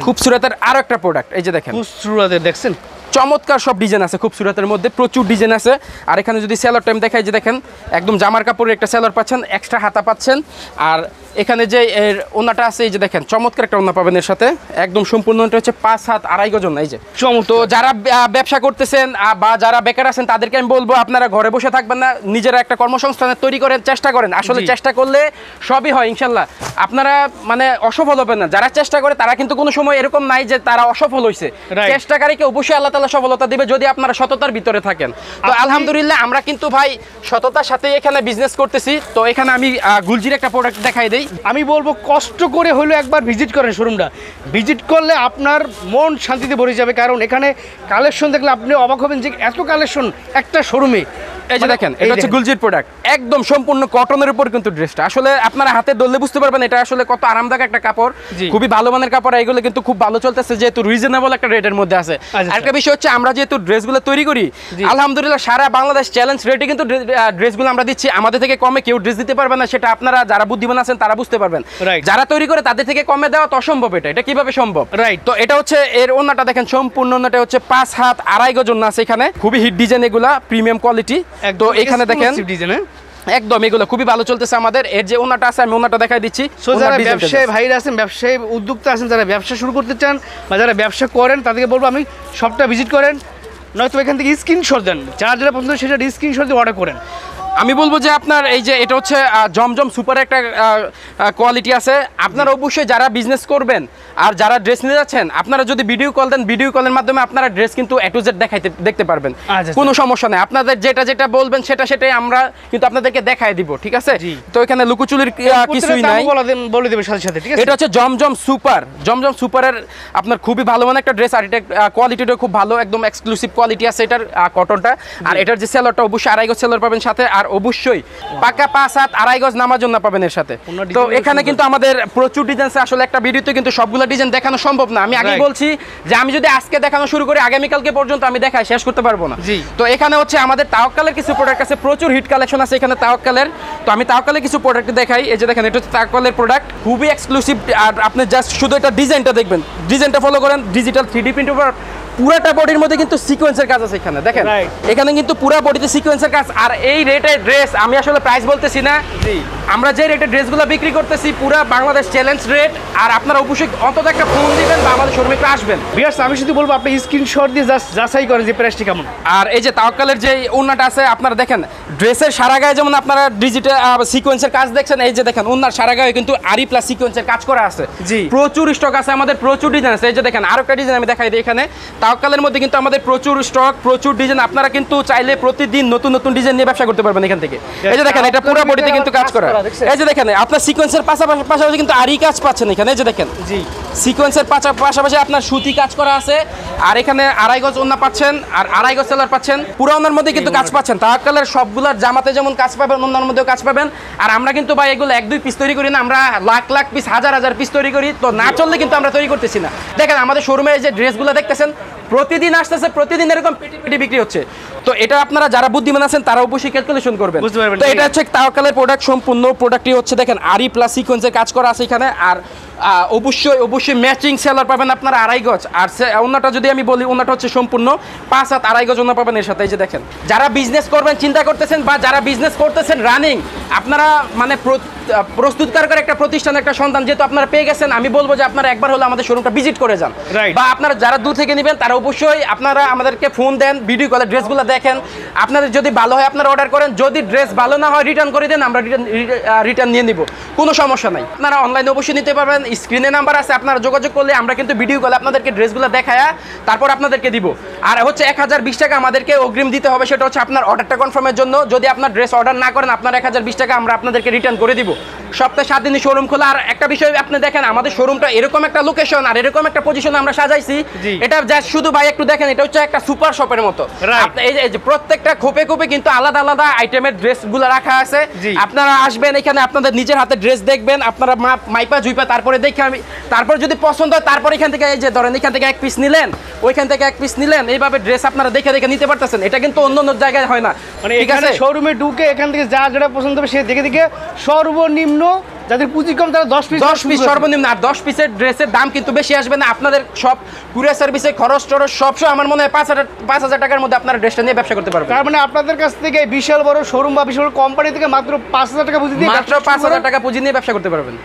খুবসুরতের আরো একটা প্রোডাক্ট, এই যে দেখেন খুবসুরতের দেখছেন চমৎকার সব ডিজাইন আছে খুবসুরতের মধ্যে, প্রচুর ডিজাইন আছে। আর এখানে যদি সেলর টাইম দেখাই, যে দেখেন একদম জামার কাপড়ের একটা সেলর পাচ্ছেন, এক্সট্রা হাতা পাচ্ছেন। আর এখানে যে এর ওন্নাটা আছে, এই যে দেখেন চমৎকার একটা ওন্না পাবেন এর সাথে, একদম সম্পূর্ণটা হচ্ছে 5 হাত 2.5 গজ ওন্না। এই যে তো যারা ব্যবসা করতেছেন বা যারা বেকার আছেন তাদেরকে আমি বলবো, আপনারা ঘরে বসে থাকবেন না, নিজেরা একটা কর্মসংস্থানের তৈরি করেন, চেষ্টা করেন। আসলে চেষ্টা করলে সবই হয় ইনশাল্লাহ, আপনারা মানে অসফল হবেন না। যারা চেষ্টা করে তারা কিন্তু কোনো সময় এরকম নাই যে তারা অসফল হয়েছে, চেষ্টাকারীকে অবশ্যই আল্লাহ তাআলা সফলতা দিবে যদি আপনারা সততার ভিতরে থাকেন। তো আলহামদুলিল্লাহ আমরা কিন্তু ভাই সততার সাথে এখানে বিজনেস করতেছি। তো এখানে আমি গুলজির একটা প্রোডাক্ট দেখাই দেই। আমি বলবো কষ্ট করে হলেও একবার ভিজিট করেন শোরুমটা, ভিজিট করলে আপনার মন শান্তিতে ভরে যাবে। কারণ এখানে কালেকশন দেখলে আপনি অবাক হবেন যে এত কালেকশন একটা শোরুমে। এই যে দেখেন এটা হচ্ছে গুলজির প্রোডাক্ট, একদম সম্পূর্ণ কটনের উপর কিন্তু ড্রেসটা, আসলে আপনারা হাতে ধরলে বুঝতে পারবেন এটা আসলে কত আরামদায়ক একটা কাপড়, খুবই ভালো মানের কাপড়। এইগুলো কিন্তু খুব ভালো চলতেছে যেহেতু রিজনেবল একটা রেটের মধ্যে আছে। আরেকটা বিষয় হচ্ছে আমরা যেহেতু ড্রেসগুলো তৈরি করি আলহামদুলিল্লাহ সারা বাংলাদেশ চ্যালেঞ্জ রেটে কিন্তু ড্রেসগুলো আমরা দিচ্ছি। আমাদের থেকে কমে কেউ ড্রেস দিতে পারবে না, সেটা আপনারা যারা বুদ্ধিমান আছেন তারা বুঝতে পারবেন। যারা তৈরি করে তাদের থেকে কমে দেওয়া তো অসম্ভব, এটা কিভাবে সম্ভব, রাইট। তো এটা হচ্ছে এর ওন্নাটা দেখেন, সম্পূর্ণ ওন্নাটা হচ্ছে 5 হাত 2.5 গজ ওন্না আছে এখানে, খুবই হিট ডিজাইন এগুলা, প্রিমিয়াম কোয়ালিটি। তো এখানে দেখেন একদম এগুলো খুবই ভালো চলতেছে আমাদের। এর যে ওন্নাটা আছে আমি ওন্নাটা দেখাই দিচ্ছি। যারা ব্যবসায়ী ভাইরা আছেন, ব্যবসায়ী উদ্যোক্তা আছেন, যারা ব্যবসা শুরু করতে চান বা যারা ব্যবসা করেন তাদেরকে বলবো আমি সবটা ভিজিট করেন, নয়তো এখান থেকে স্ক্রিনশট দেন, যার যেটা পছন্দ সেটা স্ক্রিনশট দিয়ে অর্ডার করেন। আমি বলবো যে আপনার এই যে এটা হচ্ছে জমজম সুপার একটা কোয়ালিটি আছে। আপনারা অবশ্যই যারা বিজনেস করবেন আর যারা ড্রেস নিয়ে যাচ্ছেন, আপনারা যদি ভিডিও কল দেন, ভিডিও কলের মাধ্যমে আপনারা ড্রেস কিন্তু A to Z দেখতে পারবেন, কোনো সমস্যা নেই। আপনাদের যেটা বলবেন সেটাই আমরা কিন্তু আপনাদেরকে দেখাই দিব, ঠিক আছে। তো এখানে লুকোচুরির কিছুই নাই, বলে দেবে সাথে সাথে, ঠিক আছে। এটা হচ্ছে জমজম সুপারের আপনার খুবই ভালো মানের একটা ড্রেস। আর এটা কোয়ালিটিটা খুব ভালো, একদম এক্সক্লুসিভ কোয়ালিটি আছে এটার কটনটা। আর এটার যে সেলরটা অবশ্যই 2.5 গজ সেলর পাবেন সাথে, আর অবশ্যই পাকা 5 হাত 2.5 গজ নামার জন্য পাবেন এর সাথে। তো এখানে কিন্তু আমাদের প্রচুর ডিজাইন আছে, আসলে একটা ভিডিওতে কিন্তু সবগুলো ডিজাইন দেখানো সম্ভব না। আমি আগে বলছি যে আমি যদি আজকে দেখানো শুরু করি আগামীকালকে পর্যন্ত আমি দেখাই শেষ করতে পারবো না। তো এখানে হচ্ছে আমাদের তাওয়াক্কালের কিছু প্রোডাক্ট আছে, প্রচুর হিট কালেকশন আছে এখানে তাওয়াক্কালের। তো আমি তাওয়াক্কালের কিছু প্রোডাক্ট দেখাই। এই যে দেখেন এটা হচ্ছে তাওয়াক্কালের প্রোডাক্ট, খুবই এক্সক্লুসিভ। আর আপনি জাস্ট শুধু এটা ডিজাইনটা দেখবেন, ডিজাইনটা ফলো করেন, ডিজিটাল 3D প্রিন্ট উপর পুরাটা বডির মধ্যে কিন্তু সিকোয়েন্সের কাজ আছে এখানে দেখেন, এখানে কিন্তু পুরা বডিতে সিকোয়েন্সের কাজ। আর এই রেটের ড্রেস আমি আসলে প্রাইস বলতেছি না, আমরা যে রেটের ড্রেসগুলো বিক্রি করতেছি পুরা বাংলাদেশ চ্যালেঞ্জ রেট। আর আপনারা অবশ্যই অন্তত একটা ফোন দিবেন বা আমাদের শোরুমে আসবেন। ভিউয়ার্স আমি শুধু বলবো আপনি স্ক্রিনশট দিয়ে জাস্ট যাচাই করেন যে প্রাইসটি কেমন। আর এই যে তাওয়াক্কালের যে ওন্নাটা আছে আপনারা দেখেন, ড্রেসের সারা গায়ে যেমন আপনারা ডিজিটাল সিকোয়েন্সের কাজ দেখছেন, এই যে দেখেন ওন্নার সারা গায়ে কিন্তু আরি প্লাস সিকোয়েন্সের কাজ করা আছে। প্রচুর স্টক আছে আমাদের, প্রচুর ডিজাইন আছে। এই যে দেখেন আরেকটা ডিজাইন আমি দেখাই দিই এখানে, তাওয়াক্কালের মধ্যে কিন্তু আমাদের প্রচুর স্টক, প্রচুর ডিজাইন। আপনারা কিন্তু চাইলে প্রতিদিন নতুন নতুন ডিজাইন নিয়ে ব্যবসা করতে পারবেন এখান থেকে। এই যে দেখেন এটা পুরো বডিতে কিন্তু কাজ করা। এই যে দেখেন আপনার সিকোয়েন্সের পাশাপাশি কিন্তু আরি কাজ পাচ্ছেন এখানে। এই যে দেখেন সিকোয়েন্সের পাশাপাশি আপনার সুতি কাজ করা আছে। আর এখানে 2.5 গজ ওন্না পাচ্ছেন, আর 2.5 গজ সেলার পাচ্ছেন, পুরো ওন্নার মধ্যে কিন্তু কাজ পাচ্ছেন। তাওয়াক্কালের সবগুলোর জামাতে যেমন কাজ পাবেন ওন্নার মধ্যেও কাজ পাবেন। আর আমরা কিন্তু ভাই এগুলো 1-2 পিস তৈরি করি না, আমরা লাখ পিস হাজার পিস তৈরি করি। তো না চললে কিন্তু আমরা তৈরি করতেছি না। দেখেন আমাদের শোরুমে যে ড্রেসগুলো দেখতেছেন প্রতিদিন আসতেছে, প্রতিদিন এরকম পেটি বিক্রি হচ্ছে। তো এটা আপনারা যারা বুদ্ধিমান আছেন তারা অবশ্যই ক্যালকুলেশন করবেন। তো এটা হচ্ছে তাওয়াক্কালের প্রোডাক্ট, সম্পূর্ণ প্রোডাক্টই হচ্ছে দেখেন আরি প্লাস সিকোয়েন্সের কাজ করা আছে এখানে। আর অবশ্যই অবশ্যই ম্যাচিং সেলার পাবেন আপনারা 2.5 গজ। আর ওন্নাটা যদি আমি বলি, ওন্নাটা হচ্ছে সম্পূর্ণ 5 হাত 2.5 গজ ওন্না পাবেন এর সাথে। এই যে দেখেন, যারা বিজনেস করবেন চিন্তা করতেছেন বা যারা বিজনেস করতেছেন রানিং, আপনারা মানে প্রস্তুতকারকের একটা প্রতিষ্ঠানের একটা সন্ধান যেহেতু আপনারা পেয়ে গেছেন, আমি বলবো যে আপনারা একবার হলে আমাদের শোরুমটা ভিজিট করে যান। বা আপনারা যারা দূর থেকে নেবেন তারা অবশ্যই আপনারা আমাদেরকে ফোন দেন, ভিডিও কলে ড্রেসগুলো দেখেন, আপনাদের যদি ভালো হয় আপনারা অর্ডার করেন, যদি ড্রেস ভালো না হয় রিটার্ন করে দেন, আমরা রিটার্ন নিয়ে নিব, কোনো সমস্যা নাই। আপনারা অনলাইনে অবশ্যই নিতে পারবেন, স্ক্রিনে নাম্বার আছে, আপনারা যোগাযোগ করলে আমরা কিন্তু ভিডিও কলে আপনাদেরকে ড্রেসগুলো দেখায়া তারপর আপনাদেরকে দিব। আর হচ্ছে 1020 টাকা আমাদেরকে অগ্রিম দিতে হবে, সেটা হচ্ছে আপনার অর্ডারটা কনফার্মের জন্য। যদি আপনার ড্রেস অর্ডার না করেন, আপনার 1020 টাকা আমরা আপনাদেরকে রিটার্ন করে দিব। সপ্তাহে 7 দিনই শোরুম খোলা। আর একটা বিষয় আপনি দেখেন, আমাদের শোরুমটা এরকম একটা লোকেশন আর এরকম একটা পজিশনে আমরা সাজাইছি, এটা জাস্ট শুধু ভাই একটু দেখেন, এটা হচ্ছে একটা সুপার শপের মতো। এই যে প্রত্যেকটা খোপে খোপে কিন্তু আলাদা আলাদা আইটেমের ড্রেসগুলো রাখা আছে। আপনারা আসবেন এখানে, আপনাদের নিজের হাতে ড্রেস দেখবেন, আপনারা মাইপা জুইপা তারপরে দেখে তারপর যদি পছন্দ হয় তারপর এখান থেকে, এই যে ধরেন এখান থেকে 1 পিস নিলেন, ওইখান থেকে 1 পিস নিলেন, এইভাবে ড্রেস আপনারা দেখে দেখে নিতে পারতেছেন। এটা কিন্তু অন্য অন্য জায়গায় হয় না। মানে এখানে শোরুমে ঢুকে এখান থেকে যা যেটা পছন্দ হবে সে দেখে দেখে সর্বনিম্ন যাদের পুঁজি কম তারা 10 পিস সর্বনিম্ন। আর 10 পিসের ড্রেসের দাম কিন্তু বেশি আসবে না। আপনাদের সব কুরিয়ার সার্ভিসে খরচ টরচ সবসময় আমার মনে হয় 5,000 টাকার মধ্যে আপনারা ড্রেসটা নিয়ে ব্যবসা করতে পারবেন। তার মানে আপনাদের কাছ থেকে বিশাল বড় শোরুম বা বিশাল কোম্পানি থেকে মাত্র 5,000 টাকা পুঁজি দিয়ে মাত্র 5,000 টাকা পুঁজি নিয়ে ব্যবসা করতে পারবেন।